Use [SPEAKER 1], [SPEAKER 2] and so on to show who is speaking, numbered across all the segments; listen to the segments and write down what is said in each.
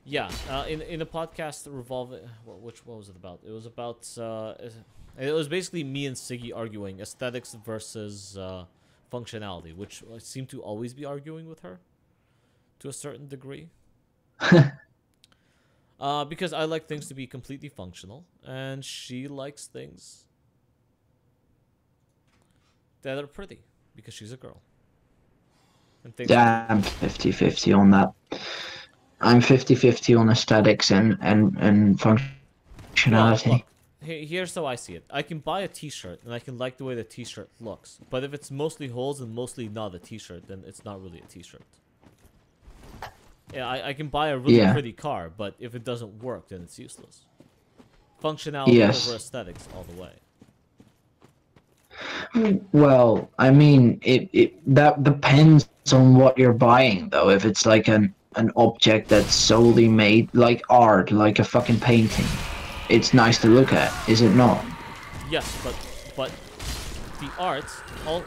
[SPEAKER 1] Yeah, in a podcast revolving, what was it about? It was about it was basically me and Siggy arguing aesthetics versus functionality, which I seem to always be arguing with her to a certain degree. Because I like things to be completely functional, and she likes things that are pretty because she's a girl. And things are
[SPEAKER 2] Yeah, I'm 50-50 on that. I'm 50-50 on aesthetics and
[SPEAKER 1] well,
[SPEAKER 2] functionality.
[SPEAKER 1] look. Here's how I see it. I can buy a T-shirt and I can like the way the T-shirt looks, but if it's mostly holes and mostly not a T-shirt, then it's not really a T-shirt. Yeah, I can buy a really
[SPEAKER 2] Yeah.
[SPEAKER 1] pretty car, but if it doesn't work, then it's useless. Functionality over
[SPEAKER 2] Yes.
[SPEAKER 1] aesthetics all the way.
[SPEAKER 2] Well, I mean, it that depends on what you're buying, though. If it's like an object that's solely made like art, like a fucking painting, it's nice to look at, is it not?
[SPEAKER 1] Yes, but the art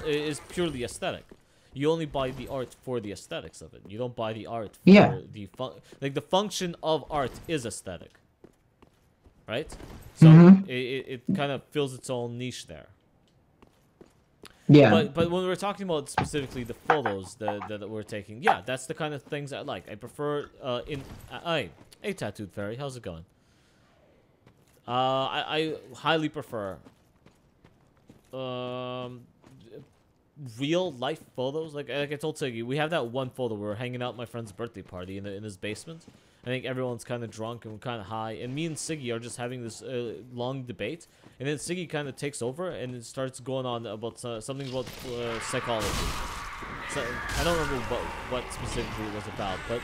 [SPEAKER 1] is purely aesthetic. You only buy the art for the aesthetics of it. You don't buy the art
[SPEAKER 2] Yeah.
[SPEAKER 1] for like the function of art is aesthetic, right? So it kind of fills its own niche there.
[SPEAKER 2] Yeah.
[SPEAKER 1] But when we're talking about specifically the photos that we're taking, yeah, that's the kind of things I like. I prefer hey tattooed fairy, how's it going? I highly prefer um real life photos. Like I told Siggy, we have that one photo where we're hanging out at my friend's birthday party in his basement. I think everyone's kind of drunk and we're kind of high, and me and Siggy are just having this long debate, and then Siggy kind of takes over and it starts going on about something about psychology. So I don't remember what specifically it was about, but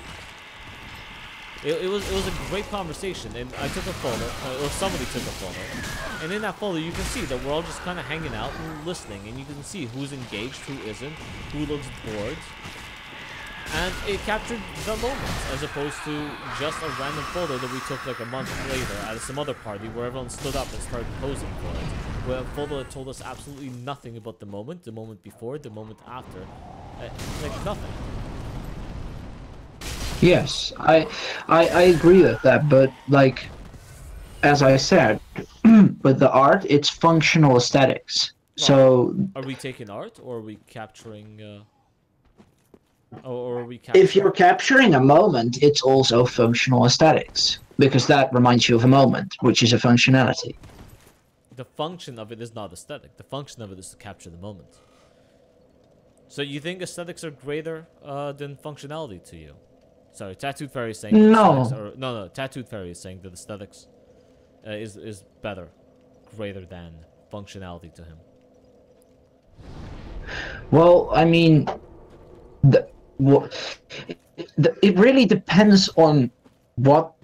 [SPEAKER 1] it was a great conversation, and I took a photo, or somebody took a photo, and in that photo you can see that we're all just kind of hanging out and listening, and you can see who's engaged, who isn't, who looks bored, and it captured the moment, as opposed to just a random photo that we took like a month later at some other party where everyone stood up and started posing for it, where a photo that told us absolutely nothing about the moment before, the moment after, like nothing.
[SPEAKER 2] Yes, I agree with that, but like as I said, with the art, it's functional aesthetics.
[SPEAKER 1] Well,
[SPEAKER 2] So
[SPEAKER 1] are we taking art, or are we capturing, or are we
[SPEAKER 2] if
[SPEAKER 1] capturing?
[SPEAKER 2] you're capturing a moment, it's also functional aesthetics because that reminds you of a moment, which is a functionality.
[SPEAKER 1] The function of it is not aesthetic. The function of it is to capture the moment. So you think aesthetics are greater than functionality to you? Sorry, Tattooed Fairy is saying that aesthetics
[SPEAKER 2] No.
[SPEAKER 1] are... No, Tattooed Fairy is saying that aesthetics is better, greater than functionality to him.
[SPEAKER 2] Well, I mean, the, what, it really depends on what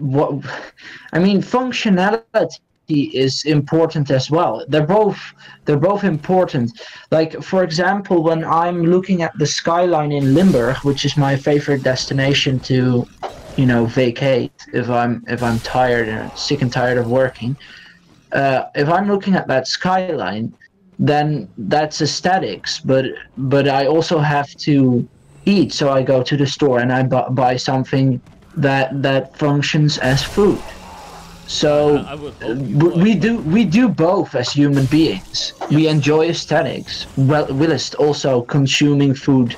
[SPEAKER 2] I mean, functionality is important as well. They're both important. Like for example, when I'm looking at the skyline in Limburg, which is my favorite destination to, vacate if I'm tired and sick and tired of working. If I'm looking at that skyline, then that's aesthetics. But I also have to eat, so I go to the store and I buy something that functions as food. So
[SPEAKER 1] I would hope you would,
[SPEAKER 2] we
[SPEAKER 1] but...
[SPEAKER 2] do both as human beings. We
[SPEAKER 1] Yes.
[SPEAKER 2] enjoy aesthetics, whilst also consuming food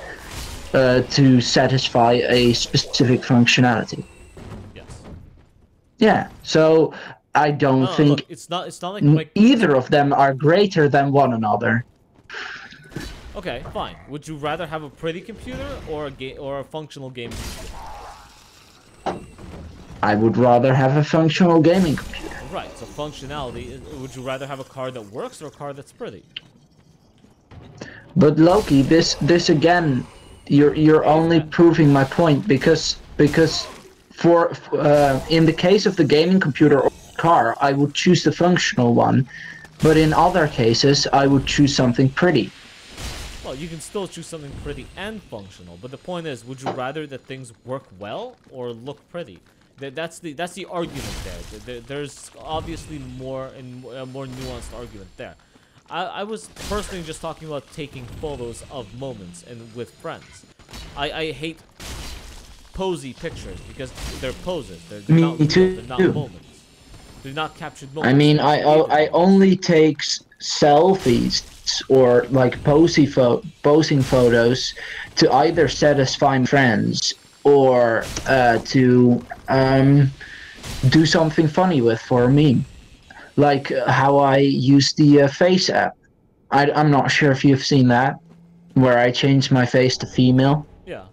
[SPEAKER 2] to satisfy a specific functionality.
[SPEAKER 1] Yes.
[SPEAKER 2] Yeah. So I don't
[SPEAKER 1] No, look,
[SPEAKER 2] think
[SPEAKER 1] it's not like my...
[SPEAKER 2] either of them are greater than one another.
[SPEAKER 1] Okay, fine. Would you rather have a pretty computer or a functional gaming computer?
[SPEAKER 2] I would rather have a functional gaming computer.
[SPEAKER 1] Right, so functionality, would you rather have a car that works or a car that's pretty?
[SPEAKER 2] But Loki, this again, you're only proving my point because for in the case of the gaming computer or car, I would choose the functional one, but in other cases, I would choose something pretty.
[SPEAKER 1] Well, you can still choose something pretty and functional, but the point is, would you rather that things work well or look pretty? That's the argument there. There's obviously more and more nuanced argument there. I was personally just talking about taking photos of moments and with friends. I hate posy pictures because they're poses. They're
[SPEAKER 2] Me
[SPEAKER 1] not real.
[SPEAKER 2] too.
[SPEAKER 1] They're not moments. They're not captured moments.
[SPEAKER 2] I mean,
[SPEAKER 1] They're
[SPEAKER 2] I
[SPEAKER 1] created
[SPEAKER 2] I
[SPEAKER 1] moments.
[SPEAKER 2] only take selfies or like posing photos to either satisfy my friends or to do something funny with for a meme. Like how I use the face app. I'm not sure if you've seen that, where I change my face to female,
[SPEAKER 1] Yeah.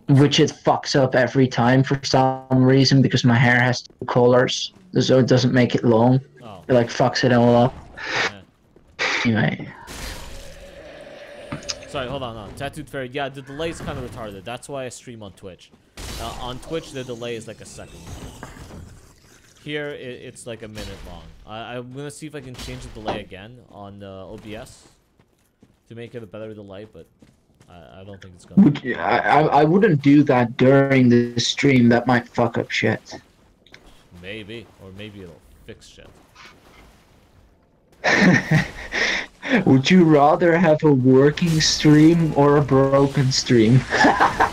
[SPEAKER 2] which it fucks up every time for some reason because my hair has two colors, so it doesn't make it long.
[SPEAKER 1] Oh.
[SPEAKER 2] It like fucks it all up.
[SPEAKER 1] Yeah.
[SPEAKER 2] Anyway.
[SPEAKER 1] Sorry, hold on. Tattooed Fairy. Yeah, the delay is kind of retarded. That's why I stream on Twitch. On Twitch, the delay is like a second. Here, it's like a minute long. I'm gonna see if I can change the delay again on OBS to make it a better delay, but I don't think it's gonna.
[SPEAKER 2] I wouldn't do that during the stream. That might fuck up shit.
[SPEAKER 1] Maybe, or maybe it'll fix shit.
[SPEAKER 2] Would you rather have a working stream or a broken stream?
[SPEAKER 1] I'd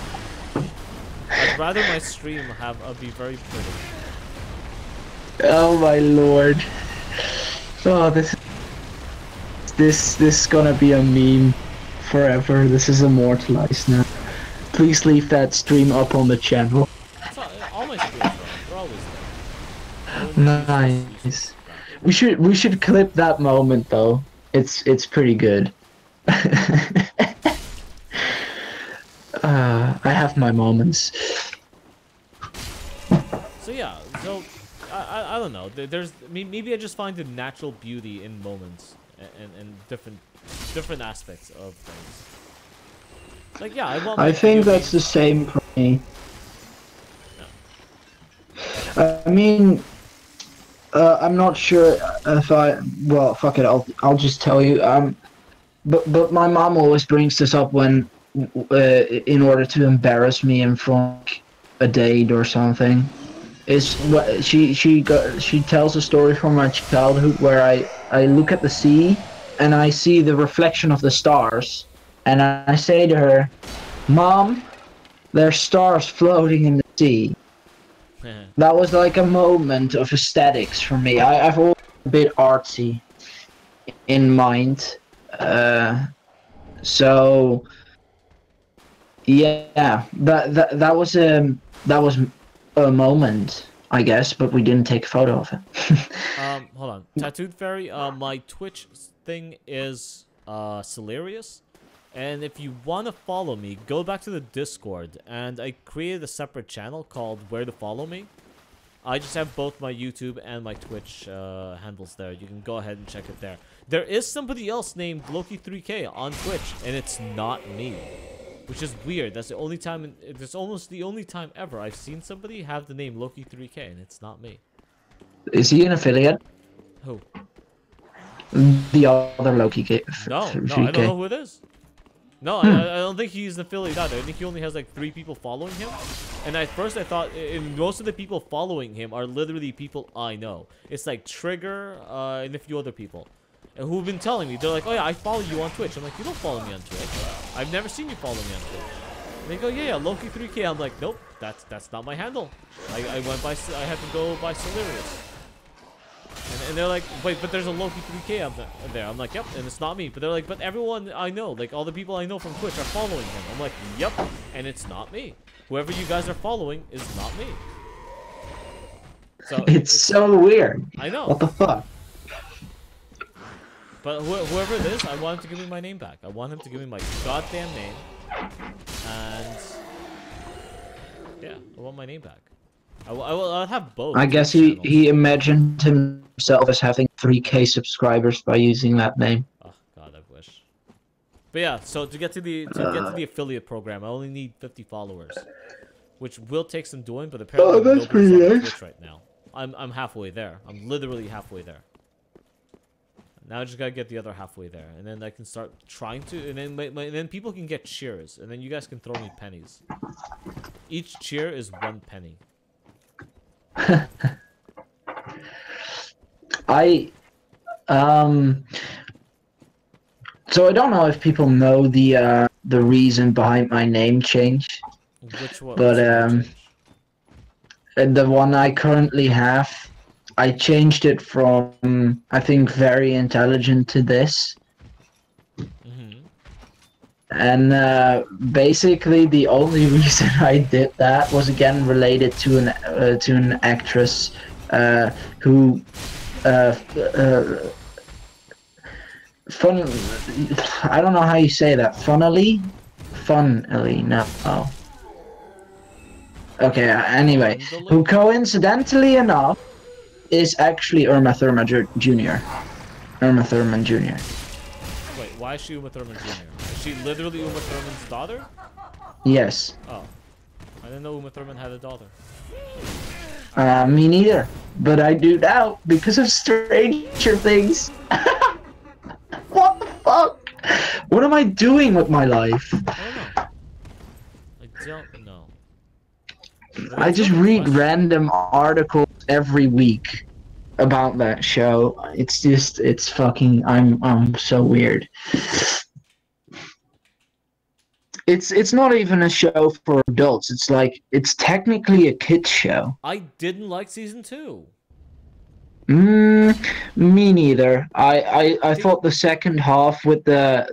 [SPEAKER 1] rather my stream be very pretty.
[SPEAKER 2] Oh my lord! Oh, this is gonna be a meme forever. This is immortalized now. Please leave that stream up on the channel.
[SPEAKER 1] All my streams are. They're always there.
[SPEAKER 2] Nice. We should clip that moment though. It's pretty good. I have my moments.
[SPEAKER 1] So yeah, so I don't know. Maybe I just find the natural beauty in moments and different aspects of things. Like yeah,
[SPEAKER 2] I think that's the same for me. Yeah. I mean, I'm not sure if well, fuck it. I'll just tell you. But my mom always brings this up when in order to embarrass me in front of a date or something. Is what she tells a story from my childhood where I look at the sea and I see the reflection of the stars, and I say to her, "Mom, there's stars floating in the sea." That was like a moment of aesthetics for me. I've always been a bit artsy in mind, so yeah, that was a moment, I guess, but we didn't take a photo of it.
[SPEAKER 1] Hold on. Tattooed Fairy, my Twitch thing is Celerius. And if you want to follow me, go back to the Discord. And I created a separate channel called Where to Follow Me. I just have both my YouTube and my Twitch handles there. You can go ahead and check it there. There is somebody else named Loki3K on Twitch, and it's not me. Which is weird. That's the only time, it's almost the only time ever I've seen somebody have the name Loki3K, and it's not me.
[SPEAKER 2] Is he an affiliate?
[SPEAKER 1] Who?
[SPEAKER 2] The other Loki K.
[SPEAKER 1] No, I don't know who it is. No, I don't think he's an affiliate either. I think he only has like 3 people following him. And at first I thought most of the people following him are literally people I know. It's like Trigger and a few other people. Who've been telling me, they're like, oh yeah, I follow you on Twitch. I'm like, you don't follow me on Twitch. I've never seen you follow me on Twitch. And they go, yeah, Loki3K. I'm like, nope, that's not my handle. I had to go by Celerius. And they're like, wait, but there's a Loki3K up there. I'm like, yep, and it's not me. But they're like, but everyone I know, like all the people I know from Twitch are following him. I'm like, yep, and it's not me. Whoever you guys are following is not me. So
[SPEAKER 2] it's so weird.
[SPEAKER 1] I know.
[SPEAKER 2] What the fuck?
[SPEAKER 1] But whoever it is, I want him to give me my name back. I want him to give me my goddamn name. And yeah, I want my name back. I'll have both.
[SPEAKER 2] I guess he imagined himself as having 3K subscribers by using that name.
[SPEAKER 1] Oh god, I wish. But yeah, so to get to the affiliate program, I only need 50 followers, which will take some doing. But apparently,
[SPEAKER 2] that's pretty nice.
[SPEAKER 1] Twitch right now. I'm halfway there. I'm literally halfway there. Now I just gotta get the other halfway there, and then I can start trying to, and then people can get cheers, and then you guys can throw me pennies. Each cheer is 1 penny.
[SPEAKER 2] So I don't know if people know the reason behind my name change.
[SPEAKER 1] Which one?
[SPEAKER 2] But
[SPEAKER 1] Which
[SPEAKER 2] and the one I currently have, I changed it from I think very intelligent to this.
[SPEAKER 1] Mm-hmm.
[SPEAKER 2] And basically, the only reason I did that was again related to an actress who fun. I don't know how you say that. Funnily, no. Oh. Okay. Anyway, who coincidentally enough is actually Irma Thurman Jr. Irma Thurman Jr.
[SPEAKER 1] Wait, why is she Uma Thurman Jr.? Is she literally Uma Thurman's daughter?
[SPEAKER 2] Yes.
[SPEAKER 1] Oh. I didn't know Uma Thurman had a daughter.
[SPEAKER 2] Me neither. But I do now because of Stranger Things. What the fuck? What am I doing with my life?
[SPEAKER 1] I don't know.
[SPEAKER 2] I just read random articles every week about that show. It's fucking. I'm so weird. It's not even a show for adults. It's technically a kids show.
[SPEAKER 1] I didn't like season 2.
[SPEAKER 2] Me neither. I thought the second half with the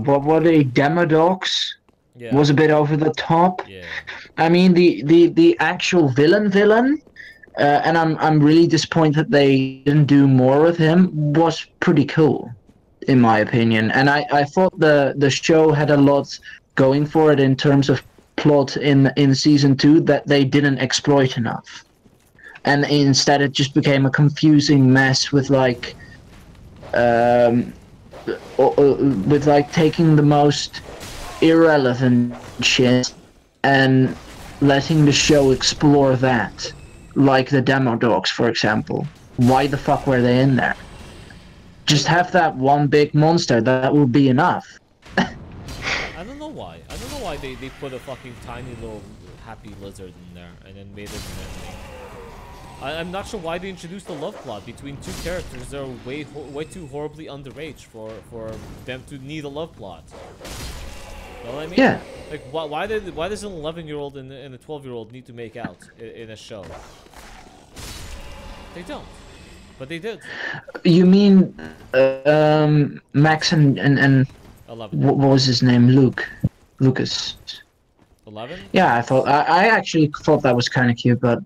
[SPEAKER 2] what were they, Demodogs?
[SPEAKER 1] Yeah.
[SPEAKER 2] Was a bit over the top.
[SPEAKER 1] Yeah.
[SPEAKER 2] I mean the actual villain, and I'm really disappointed that they didn't do more with him, was pretty cool, in my opinion. And I thought the show had a lot going for it in terms of plot in season 2 that they didn't exploit enough. And instead it just became a confusing mess with taking the most irrelevant shit and letting the show explore that. Like the Demodogs, for example. Why the fuck were they in there? Just have that one big monster, that would be enough.
[SPEAKER 1] I don't know why. I don't know why they put a fucking tiny little happy lizard in there and then made it an enemy. I'm not sure why they introduced the love plot between two characters that are way too horribly underage for them to need a love plot. You know what I mean?
[SPEAKER 2] Yeah.
[SPEAKER 1] Like, why does an 11-year-old and a 12-year-old need to make out in a show? They don't. But they did.
[SPEAKER 2] You mean Max and
[SPEAKER 1] 11.
[SPEAKER 2] what was his name? Lucas.
[SPEAKER 1] 11?
[SPEAKER 2] Yeah, I actually thought that was kind of cute, but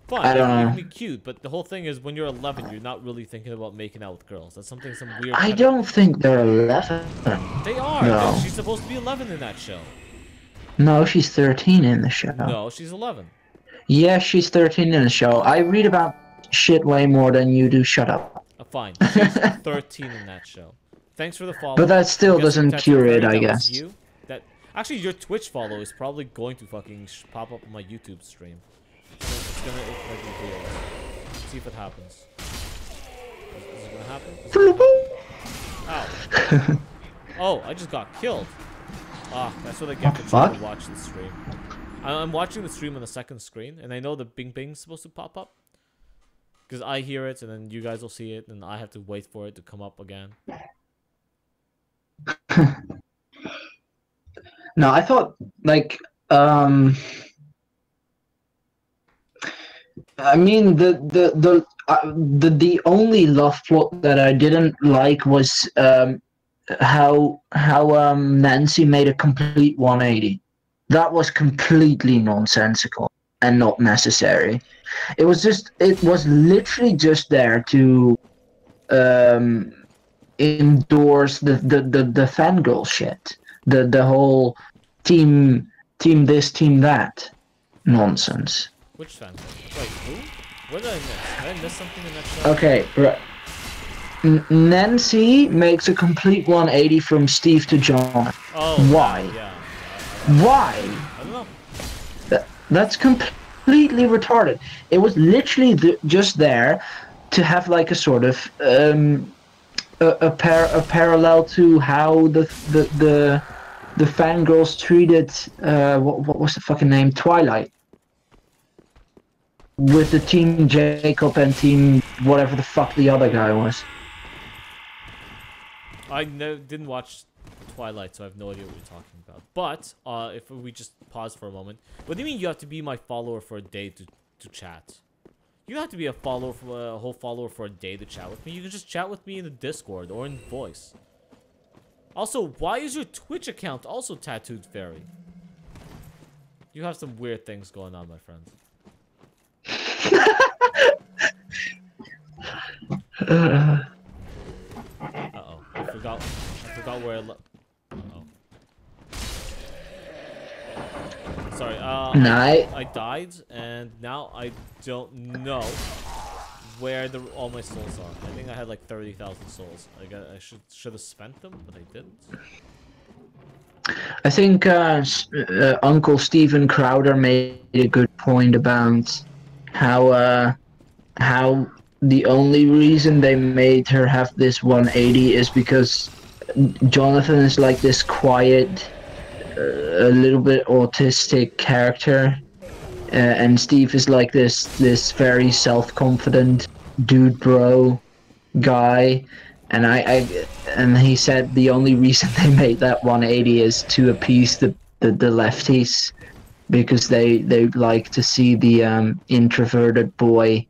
[SPEAKER 1] Fine,
[SPEAKER 2] I don't
[SPEAKER 1] it
[SPEAKER 2] know.
[SPEAKER 1] can be cute, but the whole thing is when you're 11, you're not really thinking about making out with girls. That's some weird.
[SPEAKER 2] I don't think they're 11.
[SPEAKER 1] They are.
[SPEAKER 2] No.
[SPEAKER 1] She's supposed to be 11 in that show.
[SPEAKER 2] No, she's 13 in the show.
[SPEAKER 1] No, she's 11.
[SPEAKER 2] Yeah, she's 13 in the show. I read about shit way more than you do. Shut up.
[SPEAKER 1] Fine. She's 13 in that show. Thanks for the follow.
[SPEAKER 2] But that still doesn't cure it, I guess.
[SPEAKER 1] Actually, your Twitch follow is probably going to fucking pop up on my YouTube stream. It's gonna see if it happens. Is it gonna happen? Ow. Oh, I just got killed. Ah, that's what I get for trying to watch the stream. I'm watching the stream on the second screen, and I know the bing bing's supposed to pop up. Because I hear it, and then you guys will see it, and I have to wait for it to come up again.
[SPEAKER 2] No, I thought, I mean, the only love plot that I didn't like was how Nancy made a complete 180. That was completely nonsensical and not necessary. It was literally just there to endorse the fangirl shit, the whole team this, team that nonsense.
[SPEAKER 1] Which fan? Wait, who? What did I miss? Did I miss something in that show?
[SPEAKER 2] Okay, right. Nancy makes a complete 180 from Steve to John.
[SPEAKER 1] Oh,
[SPEAKER 2] why?
[SPEAKER 1] Yeah.
[SPEAKER 2] Why?
[SPEAKER 1] I don't know.
[SPEAKER 2] That's completely retarded. It was literally just there to have like a sort of a parallel to how the fangirls treated what was the fucking name, Twilight, with the team Jacob and team whatever the fuck the other guy was.
[SPEAKER 1] I didn't watch Twilight, so I have no idea what you're talking about. But if we just pause for a moment, what do you mean you have to be my follower for a day to chat? You don't have to be a whole follower for a day to chat with me. You can just chat with me in the Discord or in voice. Also, why is your Twitch account also Tattooed Fairy? You have some weird things going on, my friend. Uh-oh. I forgot where I left. Uh-oh. Sorry, I died, and now I don't know where all my souls are. I think I had like 30,000 souls. I should have spent them, but I didn't.
[SPEAKER 2] I think Uncle Steven Crowder made a good point about how the only reason they made her have this 180 is because Jonathan is like this quiet, a little bit autistic character, and Steve is like this very self-confident dude bro guy, and he said the only reason they made that 180 is to appease the lefties, because they like to see the introverted boy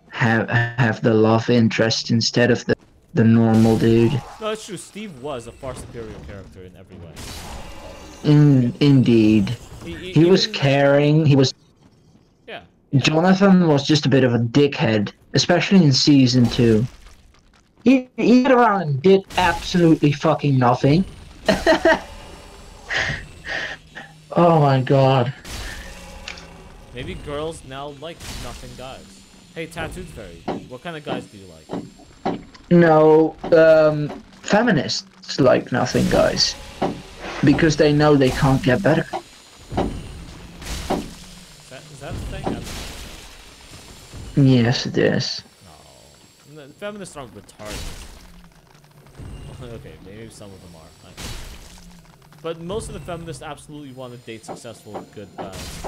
[SPEAKER 2] have the love interest instead of the normal dude.
[SPEAKER 1] No, it's true. Steve was a far superior character in every way.
[SPEAKER 2] Indeed. He was caring, he was...
[SPEAKER 1] Yeah.
[SPEAKER 2] Jonathan was just a bit of a dickhead, especially in Season 2. He went around and did absolutely fucking nothing. Oh my god.
[SPEAKER 1] Maybe girls now like nothing guys. Hey, Tattooed Fairy, what kind of guys do you like?
[SPEAKER 2] No, feminists like nothing guys. Because they know they can't get better.
[SPEAKER 1] Is that the thing?
[SPEAKER 2] Yes, it is.
[SPEAKER 1] No. Feminists aren't retarded. Okay, maybe some of them are. But most of the feminists absolutely want to date successful, good guys.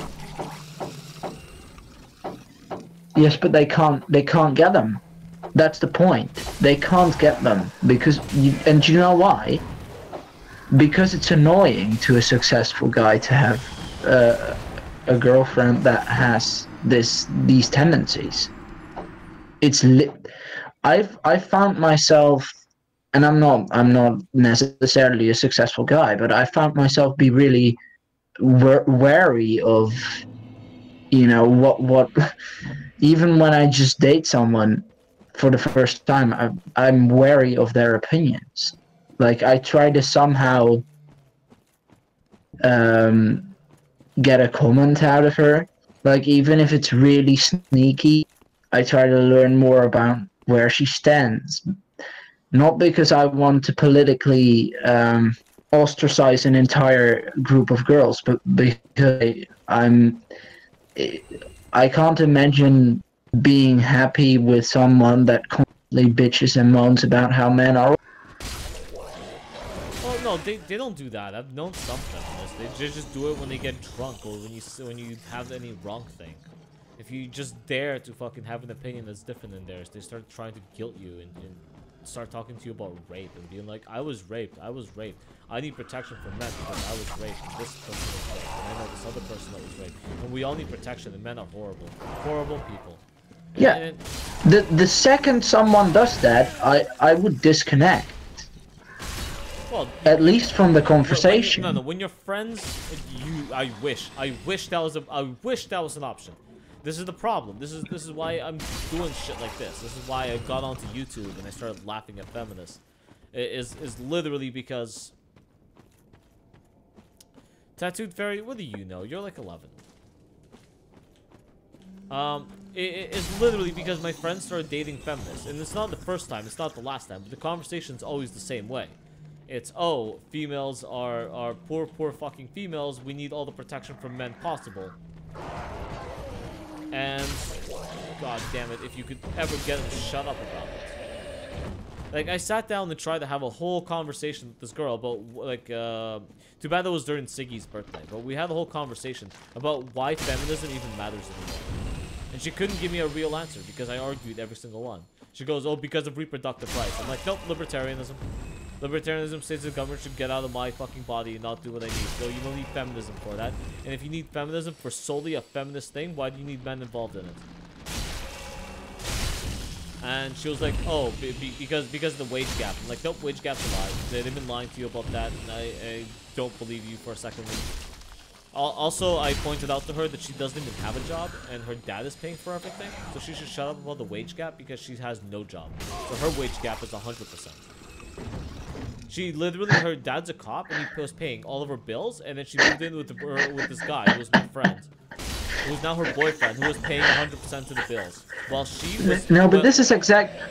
[SPEAKER 2] Yes, but they can't get them. That's the point. They can't get them because and do you know why? Because it's annoying to a successful guy to have a girlfriend that has these tendencies. I've found myself, and I'm not necessarily a successful guy, but I found myself be really wary of, you know, what even when I just date someone for the first time, I'm wary of their opinions. Like, I try to somehow get a comment out of her. Like, even if it's really sneaky, I try to learn more about where she stands. Not because I want to politically ostracize an entire group of girls, but because I can't imagine being happy with someone that constantly bitches and moans about how men are.
[SPEAKER 1] Well, no, they don't do that. I've known some feminists. They just do it when they get drunk or when you have any wrong thing. If you just dare to fucking have an opinion that's different than theirs, they start trying to guilt you and start talking to you about rape and being like, I was raped. I need protection from men because I was raped. And this person was raped. And I know this other person that was raped. And we all need protection, and men are horrible. Horrible people.
[SPEAKER 2] Yeah. The second someone does that, I would disconnect.
[SPEAKER 1] Well,
[SPEAKER 2] at least from the conversation.
[SPEAKER 1] No. When you're friends, I wish that was an option. This is the problem. This is why I'm doing shit like this. This is why I got onto YouTube and I started laughing at feminists. It is literally because Tattooed Fairy, what do you know? You're like 11. It's literally because my friends started dating feminists, and it's not the first time, it's not the last time, but the conversation's always the same way. It's, oh, females are poor fucking females. We need all the protection from men possible. And, god damn it, if you could ever get them to shut up about it. Like, I sat down and tried to have a whole conversation with this girl about, like, too bad that was during Siggy's birthday, but we had a whole conversation about why feminism even matters anymore. And she couldn't give me a real answer because I argued every single one. She goes, oh, because of reproductive rights. I'm like, nope, libertarianism. Libertarianism states the government should get out of my fucking body and not do what I need. So you don't need feminism for that. And if you need feminism for solely a feminist thing, why do you need men involved in it? And she was like, oh, because of the wage gap. I'm like, nope, wage gap's a lie. They've been lying to you about that, and I don't believe you for a second. Also, I pointed out to her that she doesn't even have a job, and her dad is paying for everything. So she should shut up about the wage gap because she has no job. So her wage gap is 100%. She literally, her dad's a cop, and he was paying all of her bills, and then she moved in with this guy who was my friend, who's now her boyfriend, who was paying 100% of the bills, while she was.
[SPEAKER 2] No, but this is exact.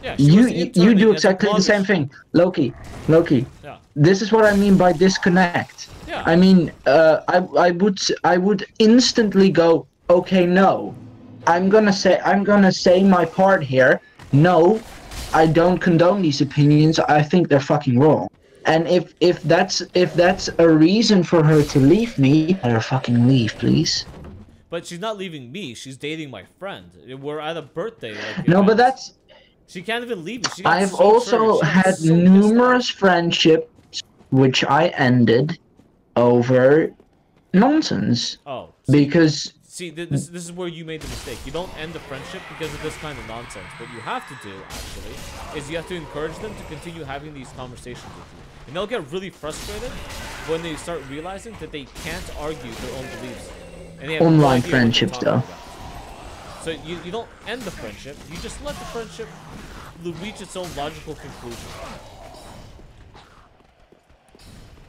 [SPEAKER 1] Yeah,
[SPEAKER 2] you do exactly the same thing, Loki.
[SPEAKER 1] Yeah.
[SPEAKER 2] This is what I mean by disconnect.
[SPEAKER 1] Yeah.
[SPEAKER 2] I mean, I would instantly go, okay, no, I'm gonna say my part here. No, I don't condone these opinions. I think they're fucking wrong. And if that's a reason for her to leave me, let her fucking leave, please.
[SPEAKER 1] But she's not leaving me. She's dating my friend. We're at a birthday. Like,
[SPEAKER 2] no, but that's.
[SPEAKER 1] She can't even leave me.
[SPEAKER 2] I've also had numerous friendships which I ended over nonsense.
[SPEAKER 1] Oh.
[SPEAKER 2] Because.
[SPEAKER 1] See, this is where you made the mistake. You don't end the friendship because of this kind of nonsense. What you have to do, actually, is you have to encourage them to continue having these conversations with you. And they'll get really frustrated when they start realizing that they can't argue their own beliefs. And they have
[SPEAKER 2] online
[SPEAKER 1] no
[SPEAKER 2] friendships, though.
[SPEAKER 1] So you don't end the friendship. You just let the friendship reach its own logical conclusion.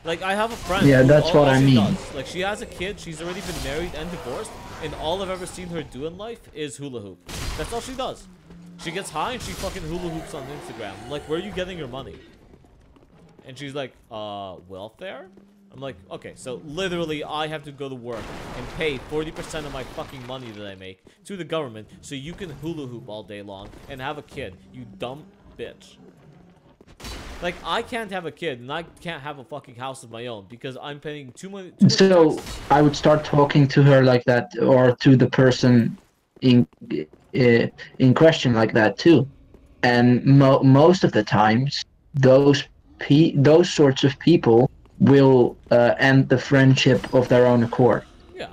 [SPEAKER 1] Like, I have a friend.
[SPEAKER 2] Yeah, that's what I mean.
[SPEAKER 1] Does. Like, she has a kid. She's already been married and divorced. And all I've ever seen her do in life is hula hoop. That's all she does. She gets high and she fucking hula hoops on Instagram. I'm like, where are you getting your money? And she's like, welfare? I'm like, okay, so literally I have to go to work and pay 40% of my fucking money that I make to the government so you can hula hoop all day long and have a kid, you dumb bitch. Like, I can't have a kid and I can't have a fucking house of my own because I'm paying too much.
[SPEAKER 2] So I would start talking to her like that, or to the person in question like that too. And most of the times, those sorts of people will end the friendship of their own accord.
[SPEAKER 1] Yeah.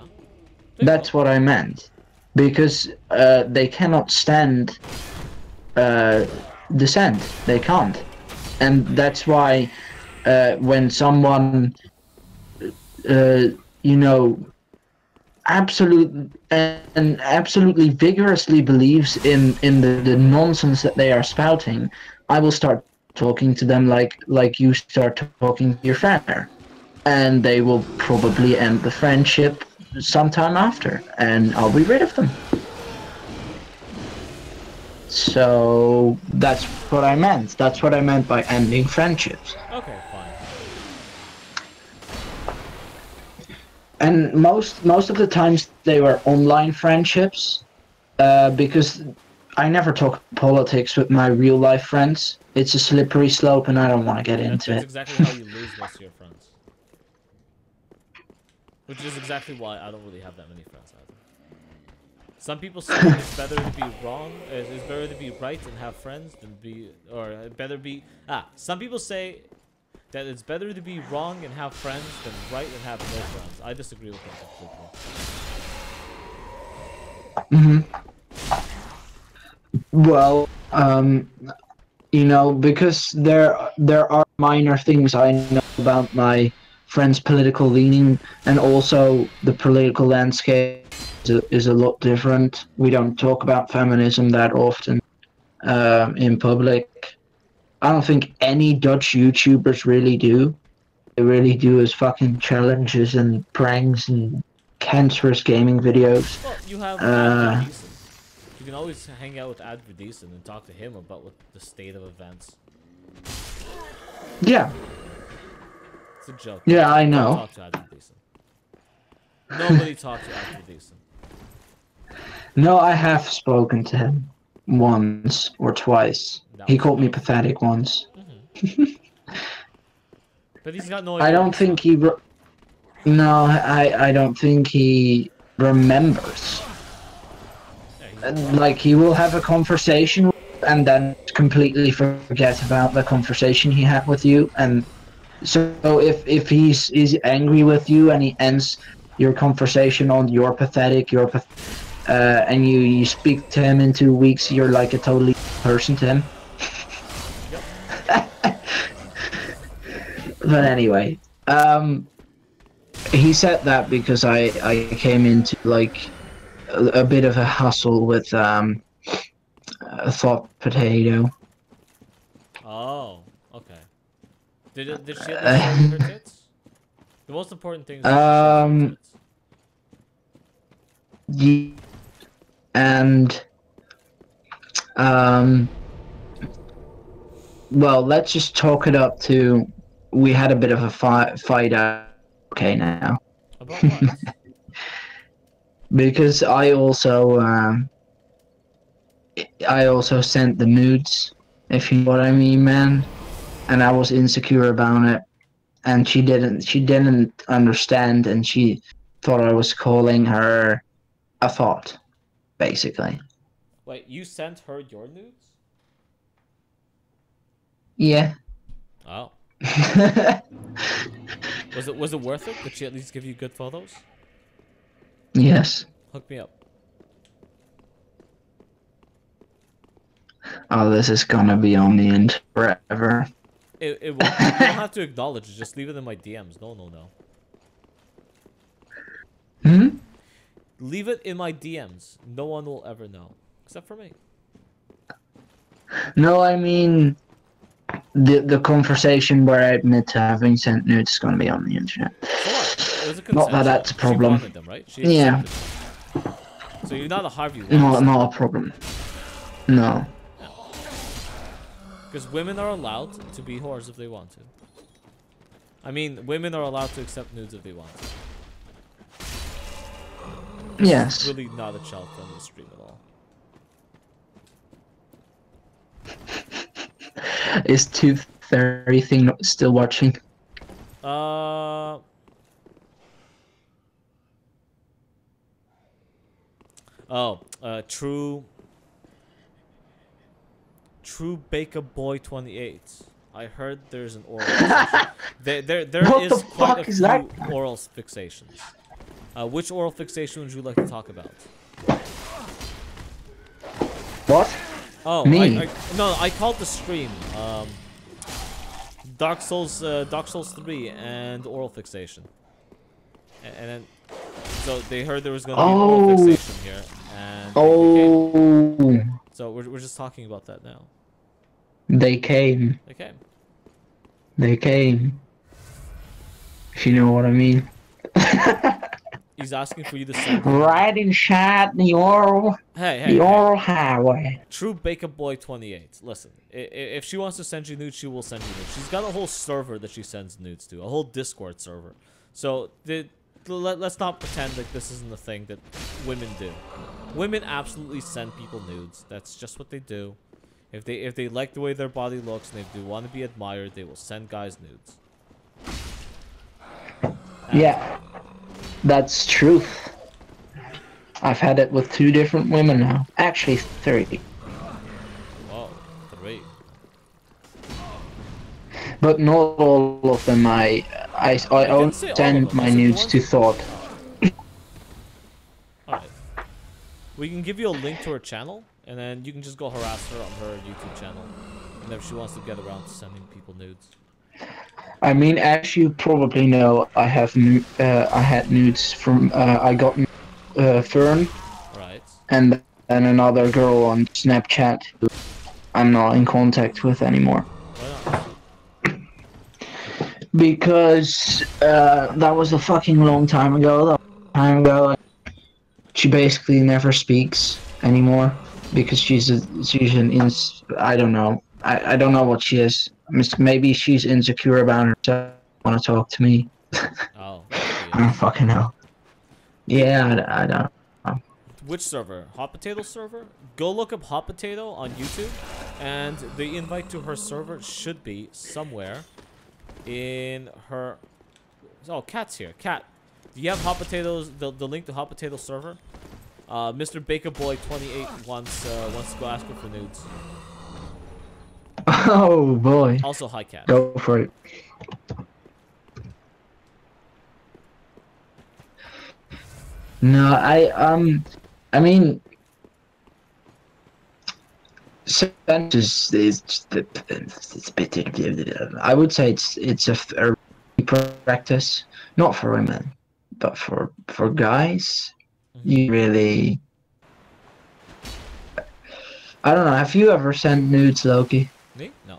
[SPEAKER 2] That's what I meant, because they cannot stand dissent. They can't. And that's why when someone, absolutely vigorously believes in the nonsense that they are spouting, I will start talking to them like you start talking to your friend, and they will probably end the friendship sometime after, and I'll be rid of them. So that's what I meant. That's what I meant by ending friendships.
[SPEAKER 1] Okay, fine.
[SPEAKER 2] And most of the times they were online friendships, because I never talk politics with my real life friends. It's a slippery slope, and I don't want to get into it.
[SPEAKER 1] That's exactly how you lose most of your friends. Which is exactly why I don't really have that many friends either. Some people say it's better to be wrong, it's better to be right and have friends than some people say that it's better to be wrong and have friends than right and have no friends. I disagree with that completely.
[SPEAKER 2] Well, because there are minor things I know about my friends' political leaning, and also the political landscape is a lot different. We don't talk about feminism that often in public. I don't think any Dutch YouTubers really do. They really do is fucking challenges and pranks and cancerous gaming videos.
[SPEAKER 1] Well, you have Ad Verdicen. You can always hang out with Ad Verdicen and talk to him about the state of events.
[SPEAKER 2] Yeah.
[SPEAKER 1] It's a joke.
[SPEAKER 2] Yeah, I know.
[SPEAKER 1] Don't talk to Ad Verdicen. Nobody talked to Ad Verdicen.
[SPEAKER 2] No, I have spoken to him once or twice. He called me pathetic once.
[SPEAKER 1] But he's got no idea.
[SPEAKER 2] I don't think he... No, I don't think he remembers.
[SPEAKER 1] Yeah,
[SPEAKER 2] like, he will have a conversation and then completely forget about the conversation he had with you. And so if he's angry with you and he ends your conversation on and you speak to him in 2 weeks, you're like a totally person to him. But anyway, he said that because I came into like a bit of a hustle with a thought potato.
[SPEAKER 1] Oh, okay. Did she at least show you her tits? The most important thing is that she shows you her tits.
[SPEAKER 2] Yeah, and well, let's just talk it up to we had a bit of a fight. Okay, now.
[SPEAKER 1] About what?
[SPEAKER 2] Because I also sent the nudes, if you know what I mean, man. And I was insecure about it, and she didn't understand, and she thought I was calling her a thought, basically.
[SPEAKER 1] Wait, you sent her your nudes?
[SPEAKER 2] Yeah.
[SPEAKER 1] Oh. Was it worth it? Did she at least give you good photos?
[SPEAKER 2] Yes.
[SPEAKER 1] Hook me up.
[SPEAKER 2] Oh, this is gonna be on the end forever.
[SPEAKER 1] It won't. You don't have to acknowledge it. Just leave it in my DMs. No.
[SPEAKER 2] Hmm?
[SPEAKER 1] Leave it in my DMs. No one will ever know. Except for me.
[SPEAKER 2] No, I mean the conversation where I admit to having sent nudes is gonna be on the internet.
[SPEAKER 1] So what? It was a
[SPEAKER 2] Not that that's a problem.
[SPEAKER 1] She wanted them, right? She accepted them. So you're not a Harvey Weinstein.
[SPEAKER 2] Not a problem. No.
[SPEAKER 1] Because women are allowed to be whores if they want to. I mean, women are allowed to accept nudes if they want to.
[SPEAKER 2] Yes.
[SPEAKER 1] It's really not a child-friendly stream at all.
[SPEAKER 2] Is 230 thing still watching?
[SPEAKER 1] True Baker Boy 28. I heard there's an oral fixation. There
[SPEAKER 2] What
[SPEAKER 1] is
[SPEAKER 2] the
[SPEAKER 1] quite
[SPEAKER 2] fuck
[SPEAKER 1] a
[SPEAKER 2] is
[SPEAKER 1] few
[SPEAKER 2] that?
[SPEAKER 1] oral fixations. Which oral fixation would you like to talk about?
[SPEAKER 2] What?
[SPEAKER 1] Oh,
[SPEAKER 2] Me?
[SPEAKER 1] No, I called the stream. Dark Souls 3 and oral fixation. And then, so they heard there was going to be an oral fixation here, and they came. So we're just talking about that now.
[SPEAKER 2] They came.
[SPEAKER 1] They came.
[SPEAKER 2] If you know what I mean.
[SPEAKER 1] He's asking for you to send.
[SPEAKER 2] Right inside the oral.
[SPEAKER 1] Hey,
[SPEAKER 2] oral highway.
[SPEAKER 1] True Baker Boy 28. Listen, if she wants to send you nudes, she will send you nudes. She's got a whole server that she sends nudes to, a whole Discord server. So let's not pretend like this isn't a thing that women do. Women absolutely send people nudes. That's just what they do. If they like the way their body looks and if they want to be admired, they will send guys nudes.
[SPEAKER 2] Yeah, that's truth. I've had it with 2 different women now. Actually, 3.
[SPEAKER 1] Whoa, 3.
[SPEAKER 2] But not all of them. I only send my nudes to Thought.
[SPEAKER 1] Alright. We can give you a link to her channel, and then you can just go harass her on her YouTube channel. And if she wants to get around to sending people nudes.
[SPEAKER 2] I mean, as you probably know, I had nudes from I got Fern,
[SPEAKER 1] right,
[SPEAKER 2] and then another girl on Snapchat who I'm not in contact with anymore.
[SPEAKER 1] Why not?
[SPEAKER 2] Because that was a fucking long time ago. She basically never speaks anymore because she's I don't know. I don't know what she is. Maybe she's insecure about herself. Want to talk to me?
[SPEAKER 1] Oh.
[SPEAKER 2] I don't fucking know. Yeah, I don't know.
[SPEAKER 1] Which server? Hot Potato server? Go look up Hot Potato on YouTube, and the invite to her server should be somewhere in her. Oh, Cat's here. Cat, do you have Hot Potatoes? The link to Hot Potato server? Mr. Baker Boy 28 wants to go ask her for nudes.
[SPEAKER 2] Oh boy.
[SPEAKER 1] Also, hi, cat.
[SPEAKER 2] Go for it. No, I mean, sense is it's a bit. I would say it's a practice, not for women, but for guys. You really, I don't know. Have you ever sent nudes, Loki?
[SPEAKER 1] Me? No.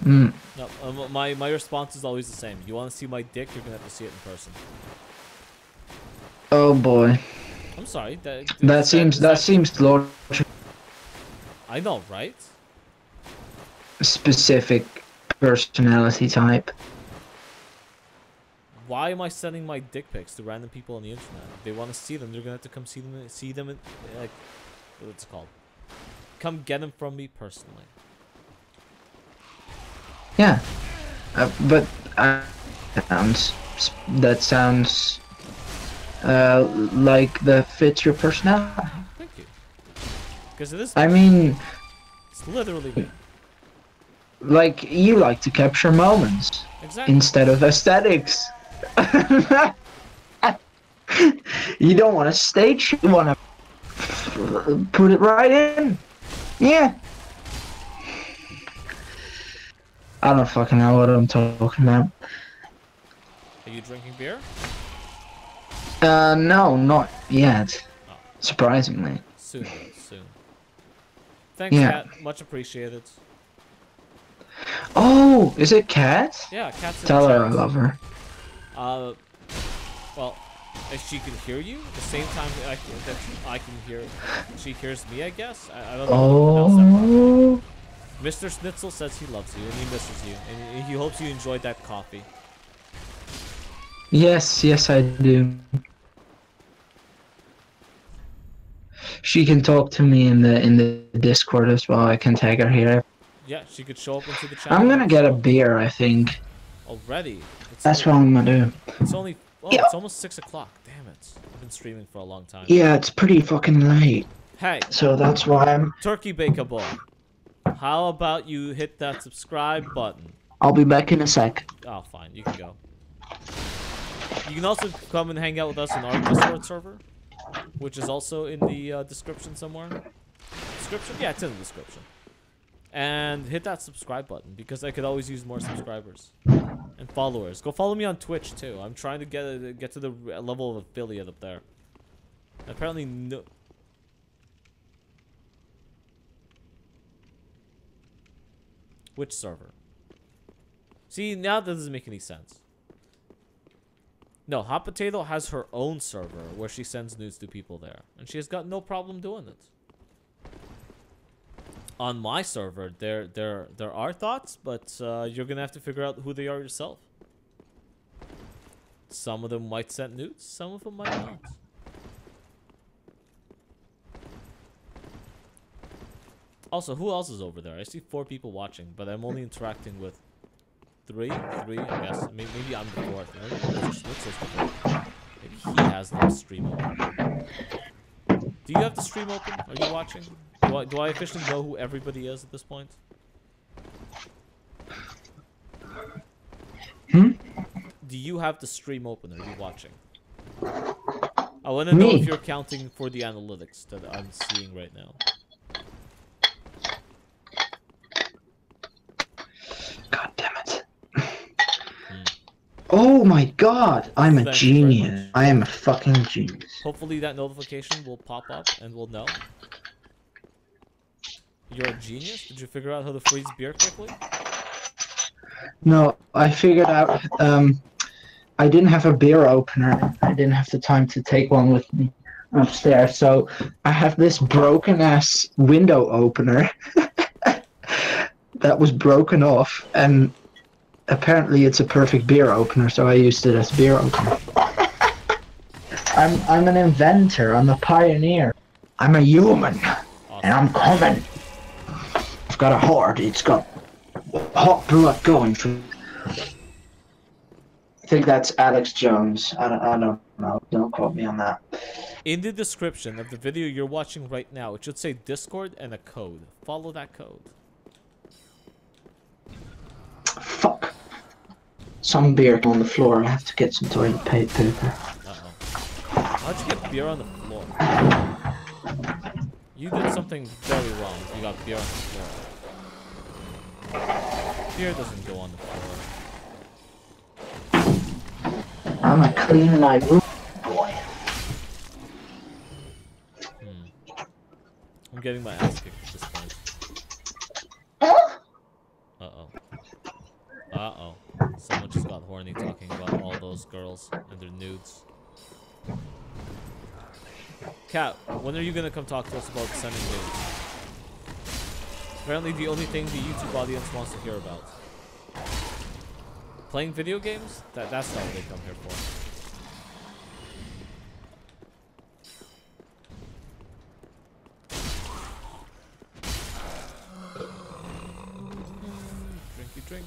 [SPEAKER 2] Mm.
[SPEAKER 1] No. My response is always the same. You want to see my dick? You're gonna have to see it in person.
[SPEAKER 2] Oh boy.
[SPEAKER 1] I'm sorry.
[SPEAKER 2] That seems logical.
[SPEAKER 1] I know, right?
[SPEAKER 2] Specific personality type.
[SPEAKER 1] Why am I sending my dick pics to random people on the internet? If they want to see them, they're gonna have to come see them in, like, what's it called? Come get them from me personally.
[SPEAKER 2] Yeah, but that sounds like that fits your personality.
[SPEAKER 1] Thank you. Because it is.
[SPEAKER 2] I mean,
[SPEAKER 1] it's literally me.
[SPEAKER 2] Like, you like to capture moments.
[SPEAKER 1] Exactly.
[SPEAKER 2] Instead of aesthetics. You don't want to stage, you want to put it right in. Yeah. I don't fucking know what I'm talking about.
[SPEAKER 1] Are you drinking beer?
[SPEAKER 2] No, not yet.
[SPEAKER 1] Oh.
[SPEAKER 2] Surprisingly.
[SPEAKER 1] Soon, soon. Thanks,
[SPEAKER 2] yeah.
[SPEAKER 1] Cat. Much appreciated.
[SPEAKER 2] Oh, is it Cat?
[SPEAKER 1] Yeah, Cat's in
[SPEAKER 2] Tell
[SPEAKER 1] the
[SPEAKER 2] her
[SPEAKER 1] chat.
[SPEAKER 2] I love her.
[SPEAKER 1] Well, if she can hear you, at the same time that I can hear, she hears me, I guess. I don't know how to pronounce that properly. Mr. Schnitzel says he loves you and he misses you, and he hopes you enjoyed that coffee.
[SPEAKER 2] Yes, yes, I do. She can talk to me in the Discord as well. I can tag her here.
[SPEAKER 1] Yeah, she could show up into the chat.
[SPEAKER 2] I'm gonna get a beer, I think.
[SPEAKER 1] Already?
[SPEAKER 2] That's what I'm gonna do.
[SPEAKER 1] It's only. Oh, yeah. It's almost 6 o'clock. Damn it! I've been streaming for a long time.
[SPEAKER 2] Yeah, it's pretty fucking late.
[SPEAKER 1] Hey.
[SPEAKER 2] So that's why I'm.
[SPEAKER 1] Turkey Baker Boy. How about you hit that subscribe button?
[SPEAKER 2] I'll be back in a sec.
[SPEAKER 1] Oh, fine. You can go. You can also come and hang out with us in our Discord server, which is also in the description somewhere. Description? Yeah, it's in the description. And hit that subscribe button because I could always use more subscribers and followers. Go follow me on Twitch too. I'm trying to get to the level of affiliate up there. Apparently, no. Which server? See, now that doesn't make any sense. No, Hot Potato has her own server where she sends news to people there, and she has got no problem doing it. On my server, there are thoughts, but you're gonna have to figure out who they are yourself. Some of them might send nudes, some of them might not. Also, who else is over there? I see 4 people watching, but I'm only interacting with three, I guess. Maybe I'm the 4th. Maybe he has the stream open. Do you have the stream open? Are you watching? Do I officially know who everybody is at this point?
[SPEAKER 2] Hmm?
[SPEAKER 1] Do you have the stream open? Are you watching? I want to know if you're counting for the analytics that I'm seeing right now.
[SPEAKER 2] God damn it. Oh my god, I'm a genius. I am a fucking genius.
[SPEAKER 1] Hopefully that notification will pop up and we'll know. You're a genius? Did you figure out how to freeze beer quickly?
[SPEAKER 2] No, I figured out, I didn't have a beer opener. I didn't have the time to take one with me upstairs, so I have this broken-ass window opener that was broken off, and apparently it's a perfect beer opener, so I used it as beer opener. I'm an inventor. I'm a pioneer. I'm a human, awesome. And I'm coming. I've got a heart. It's got hot blood going through. I think that's Alex Jones. I don't know. Don't quote me on that.
[SPEAKER 1] In the description of the video you're watching right now, it should say Discord and a code. Follow that code.
[SPEAKER 2] some beer on the floor. I have to get some toilet paper.
[SPEAKER 1] Uh-oh. How'd you get beer on the floor? You did something very wrong if you got beer on the floor. Beer doesn't go on the floor.
[SPEAKER 2] I'm gonna clean my room, boy.
[SPEAKER 1] I'm getting my ass kicked at this point. Uh-oh. Uh-oh. Someone just got horny talking about all those girls and their nudes. Kat, when are you gonna come talk to us about sending nudes? Apparently the only thing the YouTube audience wants to hear about. Playing video games? That's not what they come here for. Drinky drink.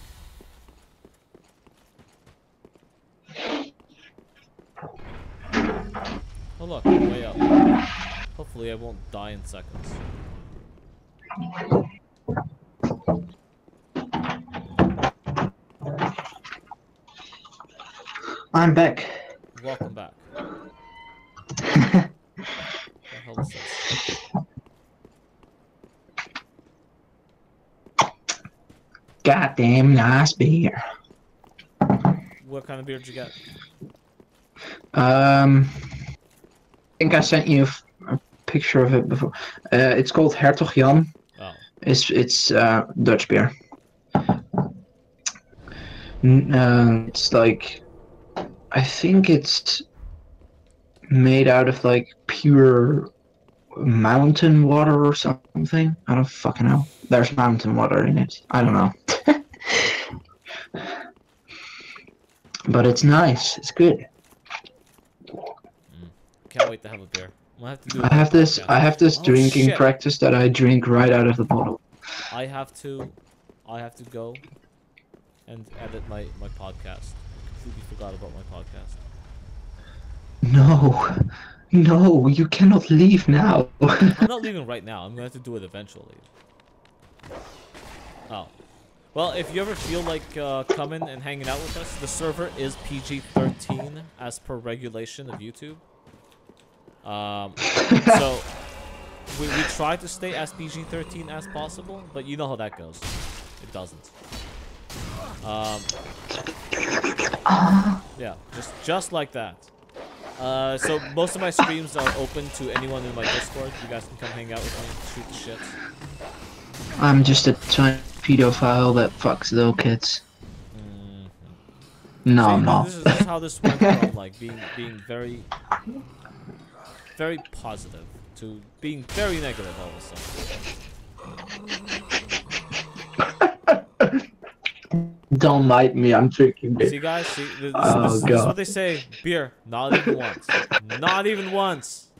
[SPEAKER 1] Oh look, way up. Hopefully I won't die in seconds.
[SPEAKER 2] I'm back.
[SPEAKER 1] Welcome back. What the hell is this?
[SPEAKER 2] Goddamn nice beer.
[SPEAKER 1] What kind of beer did you get?
[SPEAKER 2] I think I sent you a picture of it before. It's called Hertog Jan.
[SPEAKER 1] Oh.
[SPEAKER 2] It's Dutch beer. It's like, I think it's made out of like pure mountain water or something. I don't fucking know. There's mountain water in it. I don't know. But it's nice. It's good.
[SPEAKER 1] Can't wait to have a beer. We'll have to do
[SPEAKER 2] I have this
[SPEAKER 1] Oh,
[SPEAKER 2] drinking
[SPEAKER 1] shit.
[SPEAKER 2] practice that I drink right out of the bottle.
[SPEAKER 1] I have to go and edit my podcast. I completely forgot about my podcast.
[SPEAKER 2] No, no, you cannot leave now.
[SPEAKER 1] I'm not leaving right now. I'm gonna have to do it eventually. Oh. Well, if you ever feel like coming and hanging out with us, the server is PG-13 as per regulation of YouTube. So we try to stay as PG-13 as possible, but you know how that goes. It doesn't. Yeah, just like that. So most of my streams are open to anyone in my Discord. You guys can come hang out with me, shoot the shit.
[SPEAKER 2] I'm just a tiny pedophile that fucks little kids. No,
[SPEAKER 1] See,
[SPEAKER 2] I'm not.
[SPEAKER 1] This is how this went from like being very positive to being very negative all of a sudden.
[SPEAKER 2] Don't light me, I'm drinking beer.
[SPEAKER 1] See, guys, see, this
[SPEAKER 2] Oh,
[SPEAKER 1] is what they say. Beer, not even once. Not even once.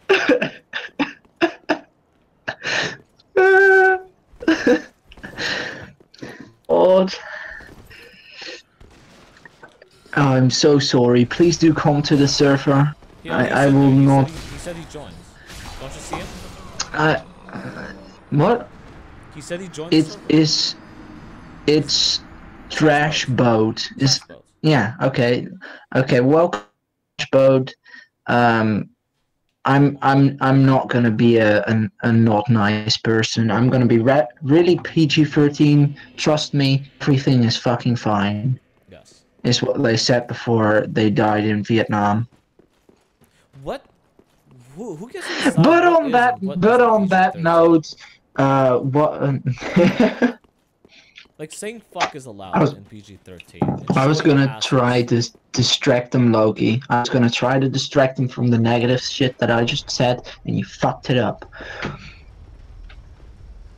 [SPEAKER 2] God. I'm so sorry. Please do come to the server. I will not.
[SPEAKER 1] He said he joins. Don't you see him?
[SPEAKER 2] What?
[SPEAKER 1] He said he joined.
[SPEAKER 2] It's Trash Boat. Yeah. Okay. Okay. Welcome, Trash Boat. I'm not gonna be a not nice person. I'm gonna be really PG-13. Trust me, everything is fucking fine.
[SPEAKER 1] Yes.
[SPEAKER 2] Is what they said before they died in Vietnam.
[SPEAKER 1] What? Who gets to decide
[SPEAKER 2] But
[SPEAKER 1] what
[SPEAKER 2] on
[SPEAKER 1] is
[SPEAKER 2] that,
[SPEAKER 1] and what
[SPEAKER 2] but
[SPEAKER 1] isn't
[SPEAKER 2] on that
[SPEAKER 1] PG-13?
[SPEAKER 2] note, what?
[SPEAKER 1] Like saying fuck is allowed in PG-13.
[SPEAKER 2] I was
[SPEAKER 1] Showing
[SPEAKER 2] gonna
[SPEAKER 1] asses-
[SPEAKER 2] try to distract them, Loki. I was gonna try to distract them from the negative shit that I just said, and you fucked it up.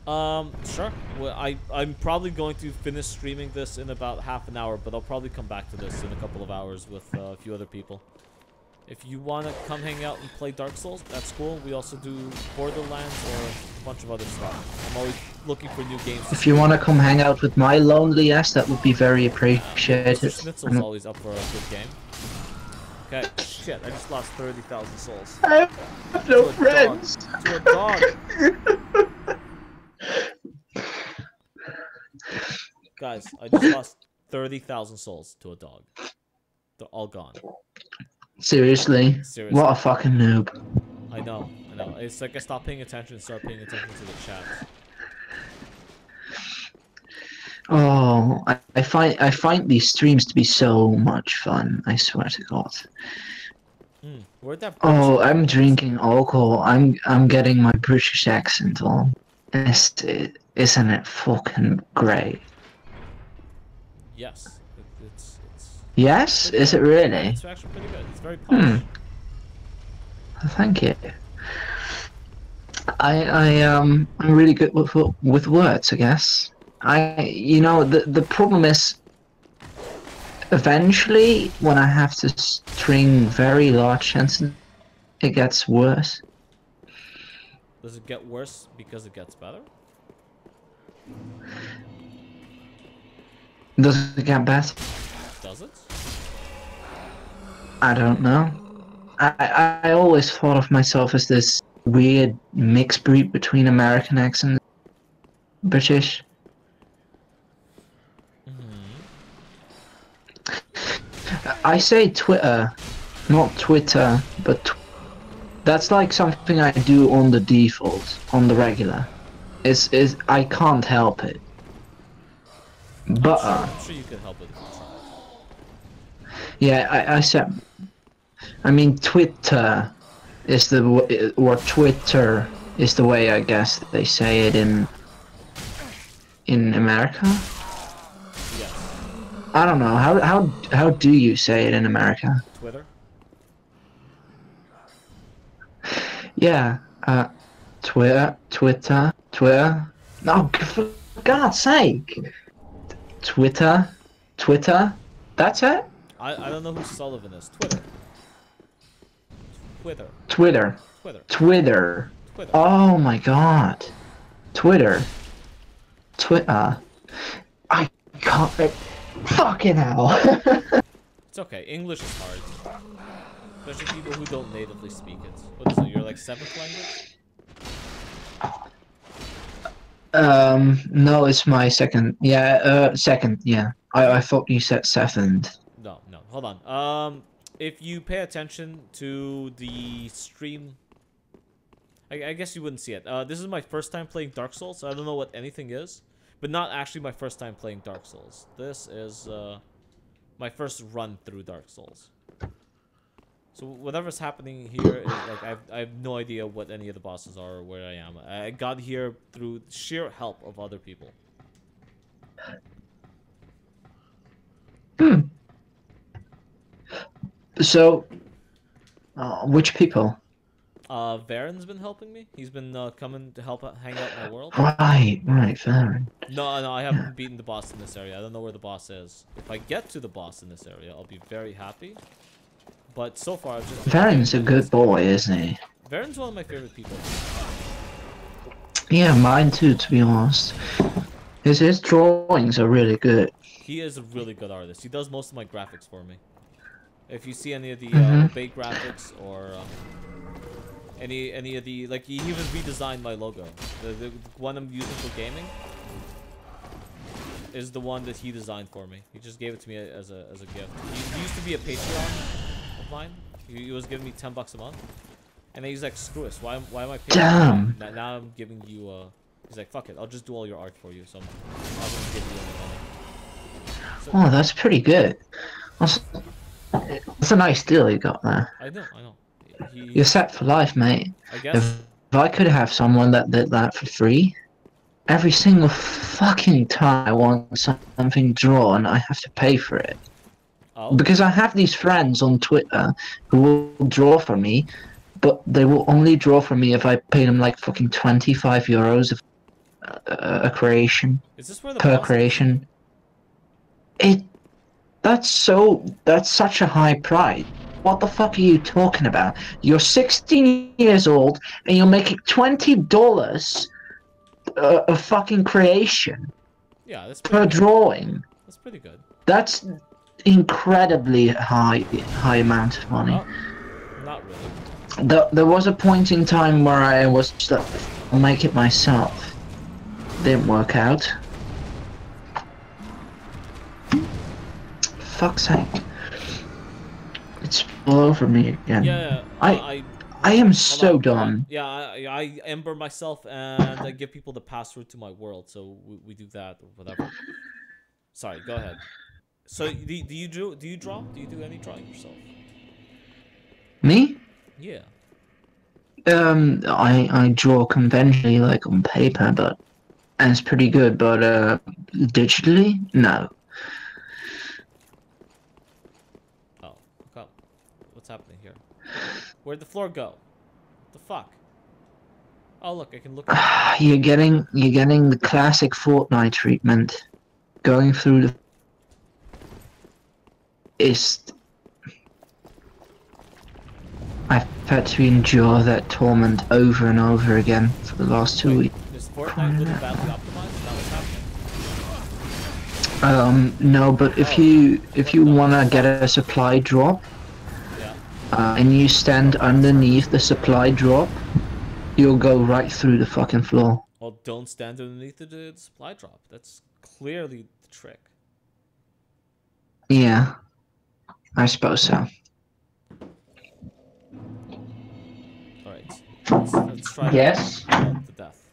[SPEAKER 1] Sure. Well, I'm probably going to finish streaming this in about half an hour, but I'll probably come back to this in a couple of hours with a few other people. If you want to come hang out and play Dark Souls, that's cool. We also do Borderlands or a bunch of other stuff. I'm always looking for new games.
[SPEAKER 2] If you want to come hang out with my lonely ass, that would be very appreciated.
[SPEAKER 1] Mr. Schnitzel's always up for a good game. Okay, shit, I just lost 30,000 souls.
[SPEAKER 2] I have no friends.
[SPEAKER 1] To a dog. Guys, I just lost 30,000 souls to a dog. They're all gone.
[SPEAKER 2] Seriously?
[SPEAKER 1] Seriously.
[SPEAKER 2] What a fucking noob.
[SPEAKER 1] I know. It's like I stopped paying attention and started paying attention to the chats.
[SPEAKER 2] Oh, I find these streams to be so much fun. I swear to God.
[SPEAKER 1] Where'd that
[SPEAKER 2] Oh,
[SPEAKER 1] British
[SPEAKER 2] I'm
[SPEAKER 1] go?
[SPEAKER 2] drinking alcohol. I'm getting my British accent on. Isn't it fucking great?
[SPEAKER 1] Yes. It's
[SPEAKER 2] Yes, is it
[SPEAKER 1] good. Yeah,
[SPEAKER 2] really?
[SPEAKER 1] it's actually pretty good. It's very posh.
[SPEAKER 2] Thank you. I'm really good with words, I guess. The problem is eventually when I have to string very large sentences, it gets worse.
[SPEAKER 1] Does it get worse because it gets better?
[SPEAKER 2] Does it get better?
[SPEAKER 1] Does it?
[SPEAKER 2] I don't know. I always thought of myself as this weird mixed breed between American accent and British. I say Twitter, not Twitter, but that's like something I do on the default, on the regular. Is I can't help it. But
[SPEAKER 1] I'm sure you could help it.
[SPEAKER 2] yeah, I said. I mean, Twitter is or Twitter is the way I guess they say it in America.
[SPEAKER 1] Yes.
[SPEAKER 2] I don't know how do you say it in America?
[SPEAKER 1] Twitter.
[SPEAKER 2] Yeah, Twitter. No, for God's sake. Twitter. That's it.
[SPEAKER 1] I don't know who Sullivan is. Twitter.
[SPEAKER 2] Twitter. Oh my God. Twitter. I can't. Fucking hell.
[SPEAKER 1] It's okay. English is hard. Especially people who don't natively speak it. What is it? You're like 7th language?
[SPEAKER 2] No, it's my second. Yeah, second. Yeah. I thought you said seventh.
[SPEAKER 1] No. Hold on. If you pay attention to the stream, I guess you wouldn't see it. This is my first time playing Dark Souls. So I don't know what anything is, but not actually my first time playing Dark Souls. This is my first run through Dark Souls. So whatever's happening here is like I have no idea what any of the bosses are or where I am. I got here through sheer help of other people.
[SPEAKER 2] So, which people?
[SPEAKER 1] Varen's been helping me. He's been coming to help hang out in my world.
[SPEAKER 2] Right, Varen.
[SPEAKER 1] No, I haven't beaten the boss in this area. I don't know where the boss is. If I get to the boss in this area, I'll be very happy. But so far, I've just...
[SPEAKER 2] Varen's a good boy, isn't he?
[SPEAKER 1] Varen's one of my favorite people.
[SPEAKER 2] Yeah, mine too, to be honest. His drawings are really good.
[SPEAKER 1] He is a really good artist. He does most of my graphics for me. If you see any of the Obey graphics or any of the... Like, he even redesigned my logo. The one I'm using for gaming is the one that he designed for me. He just gave it to me as a gift. He used to be a Patreon of mine. He was giving me $10 a month. And then he's like, screw us. Why am I paying
[SPEAKER 2] Damn.
[SPEAKER 1] you? Now I'm giving you he's like, fuck it, I'll just do all your art for you, so I'm not gonna give you any money. So,
[SPEAKER 2] Oh, that's pretty good. That's a nice deal you got there.
[SPEAKER 1] I know.
[SPEAKER 2] You're set for life, mate.
[SPEAKER 1] I guess.
[SPEAKER 2] If I could have someone that did that for free, every single fucking time I want something drawn, I have to pay for it.
[SPEAKER 1] Oh.
[SPEAKER 2] Because I have these friends on Twitter who will draw for me, but they will only draw for me if I pay them like fucking 25 euros a creation.
[SPEAKER 1] Is this where the
[SPEAKER 2] per
[SPEAKER 1] boss
[SPEAKER 2] creation? That's such a high price. What the fuck are you talking about? You're 16 years old and you're making $20 a fucking creation.
[SPEAKER 1] Yeah, that's
[SPEAKER 2] per drawing.
[SPEAKER 1] That's pretty good.
[SPEAKER 2] That's incredibly high amount of money.
[SPEAKER 1] Oh, not really.
[SPEAKER 2] There was a point in time where I was just like, I'll make it myself. Didn't work out. fuck's sake. It's all over me again.
[SPEAKER 1] Yeah,
[SPEAKER 2] I
[SPEAKER 1] hold
[SPEAKER 2] am
[SPEAKER 1] on,
[SPEAKER 2] so
[SPEAKER 1] hold on.
[SPEAKER 2] done.
[SPEAKER 1] Yeah, I ember myself and I give people the password to my world, so we do that or whatever. Sorry, go ahead. So do you draw? Do you do any drawing yourself?
[SPEAKER 2] Me?
[SPEAKER 1] Yeah.
[SPEAKER 2] I draw conventionally, like on paper, but and it's pretty good. But digitally, no.
[SPEAKER 1] Oh, okay. What's happening here? Where'd the floor go? What the fuck? Oh look, I can look at it.
[SPEAKER 2] You're getting the classic Fortnite treatment. Going through the is I've had to endure that torment over and over again for the last 2
[SPEAKER 1] Wait,
[SPEAKER 2] weeks.
[SPEAKER 1] is Fortnite really badly optimized? Is that what's happening?
[SPEAKER 2] No, but if you wanna get a supply drop,
[SPEAKER 1] Yeah.
[SPEAKER 2] and you stand underneath the supply drop, you'll go right through the fucking floor.
[SPEAKER 1] Well, don't stand underneath the supply drop. That's clearly the trick.
[SPEAKER 2] Yeah, I suppose so.
[SPEAKER 1] Alright. Let's try to
[SPEAKER 2] Yes.
[SPEAKER 1] the death.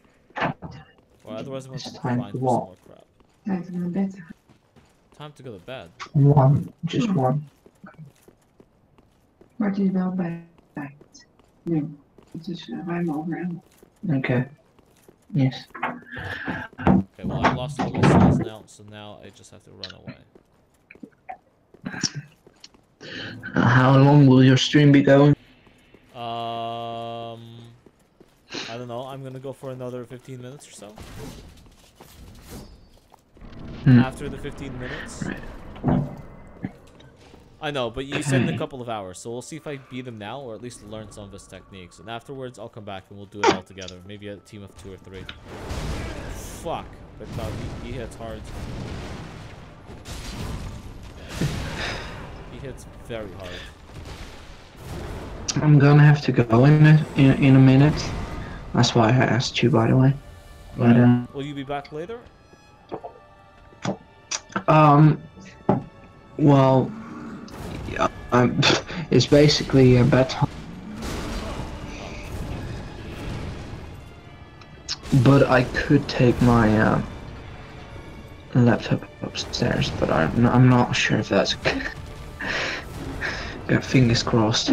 [SPEAKER 1] Or otherwise I'm going to
[SPEAKER 2] It's
[SPEAKER 1] have to
[SPEAKER 2] time
[SPEAKER 1] grind
[SPEAKER 2] to
[SPEAKER 1] for some
[SPEAKER 2] walk.
[SPEAKER 1] more crap.
[SPEAKER 3] Time to go to bed.
[SPEAKER 1] Time to go to bed.
[SPEAKER 2] One, just one.
[SPEAKER 3] Word je wel bij. Nu. Het is ruim over 11.
[SPEAKER 2] Okay. Yes.
[SPEAKER 1] Okay, well I've lost all my cells now, so now I just have to run away.
[SPEAKER 2] How long will your stream be going?
[SPEAKER 1] I don't know. I'm gonna go for another 15 minutes or so. After the 15 minutes. I know, but you said in a couple of hours, so we'll see if I beat him now, or at least learn some of his techniques. And afterwards, I'll come back and we'll do it all together. Maybe a team of 2 or 3. Fuck. But he hits hard. He hits very hard.
[SPEAKER 2] I'm gonna have to go in a minute. That's why I asked you, by the way. But
[SPEAKER 1] Will you be back later?
[SPEAKER 2] well, yeah, it's basically a bedtime. But I could take my laptop upstairs, but I'm not sure if that's. Got fingers crossed.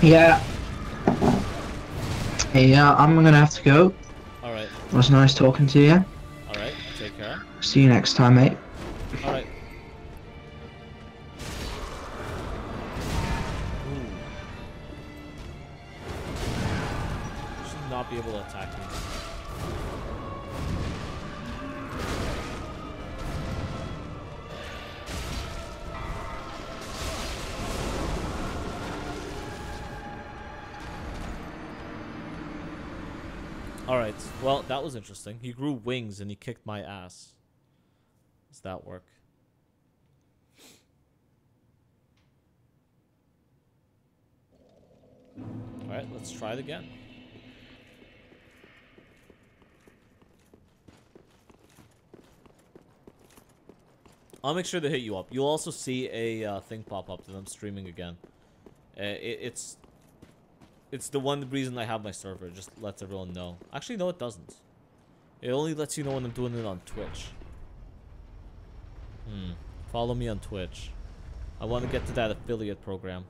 [SPEAKER 2] Yeah. Yeah, I'm gonna have to go.
[SPEAKER 1] Alright.
[SPEAKER 2] It was nice talking to you.
[SPEAKER 1] Alright, take care.
[SPEAKER 2] See you next time, mate.
[SPEAKER 1] Alright. Should not be able to attack me. Alright, well, that was interesting. He grew wings and he kicked my ass. Does that work? Alright, let's try it again. I'll make sure to hit you up. You'll also see a thing pop up that I'm streaming again. It's the one reason I have my server. It just lets everyone know. Actually, no, it doesn't. It only lets you know when I'm doing it on Twitch. Follow me on Twitch. I want to get to that affiliate program.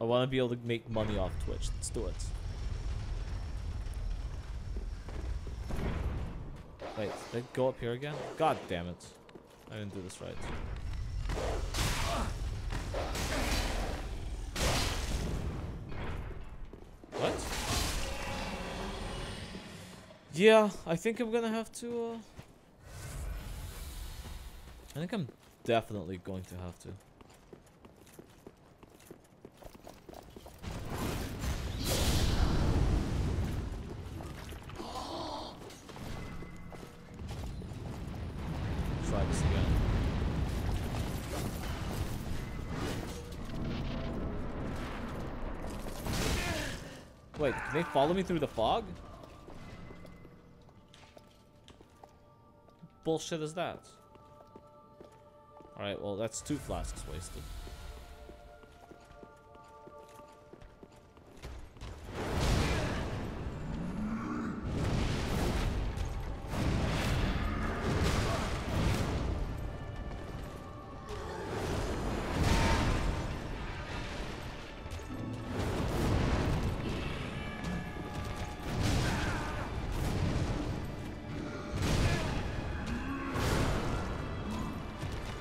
[SPEAKER 1] I want to be able to make money off Twitch. Let's do it. Wait, did I go up here again? God damn it. I didn't do this right. What? Yeah, I think I'm gonna have to, I think I'm definitely going to have to. Try this again. Wait, can they follow me through the fog? bullshit is that? Alright, well, that's 2 flasks wasted.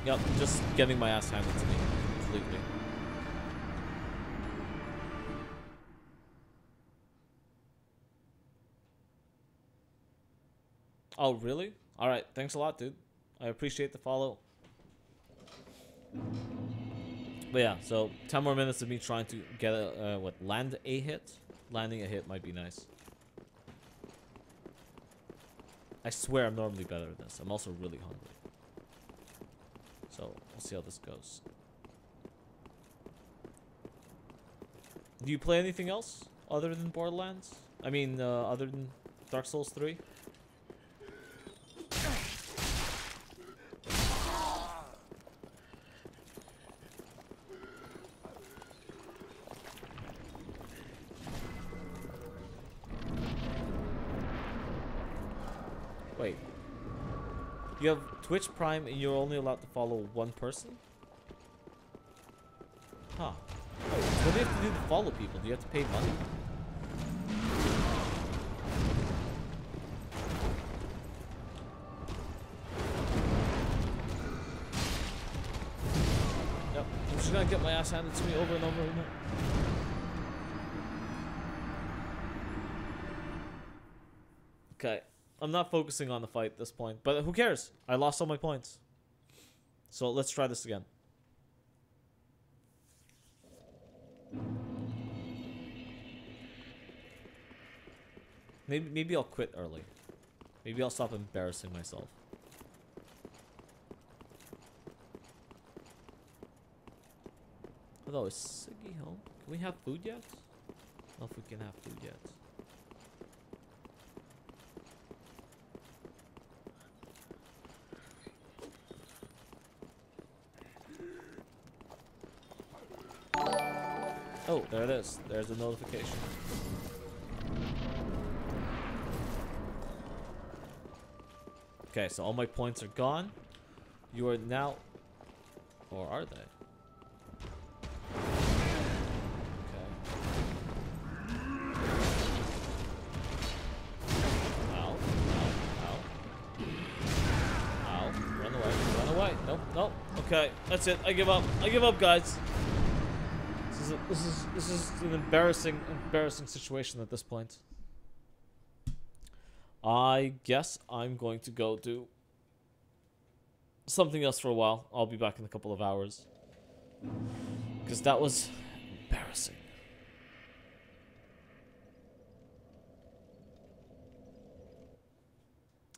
[SPEAKER 1] Yep, just getting my ass handed to me completely. Oh, really? Alright, thanks a lot, dude. I appreciate the follow. But yeah, so 10 more minutes of me trying to get a, land a hit? Landing a hit might be nice. I swear I'm normally better at this. I'm also really hungry. So, we'll see how this goes. Do you play anything else other than Borderlands? I mean, other than Dark Souls 3? Wait. You have Twitch Prime and you're only allowed to follow one person? Huh. Wait, what do you have to do to follow people? Do you have to pay money? Yep, I'm just gonna get my ass handed to me over and over again. Okay. I'm not focusing on the fight at this point, but who cares? I lost all my points. So let's try this again. Maybe I'll quit early. Maybe I'll stop embarrassing myself. Although, is Siggy home? Can we have food yet? I don't know if we can have food yet. Oh, there it is. There's a notification. Okay, so all my points are gone. You are now... Or are they? Okay. Ow. Ow. Ow. Ow. Run away. Run away. Nope. Nope. Okay, that's it. I give up. I give up, guys. This is an embarrassing situation at this point. I guess I'm going to go do something else for a while. I'll be back in a couple of hours. Because that was embarrassing.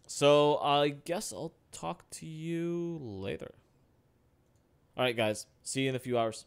[SPEAKER 1] So I guess I'll talk to you later. Alright guys, see you in a few hours.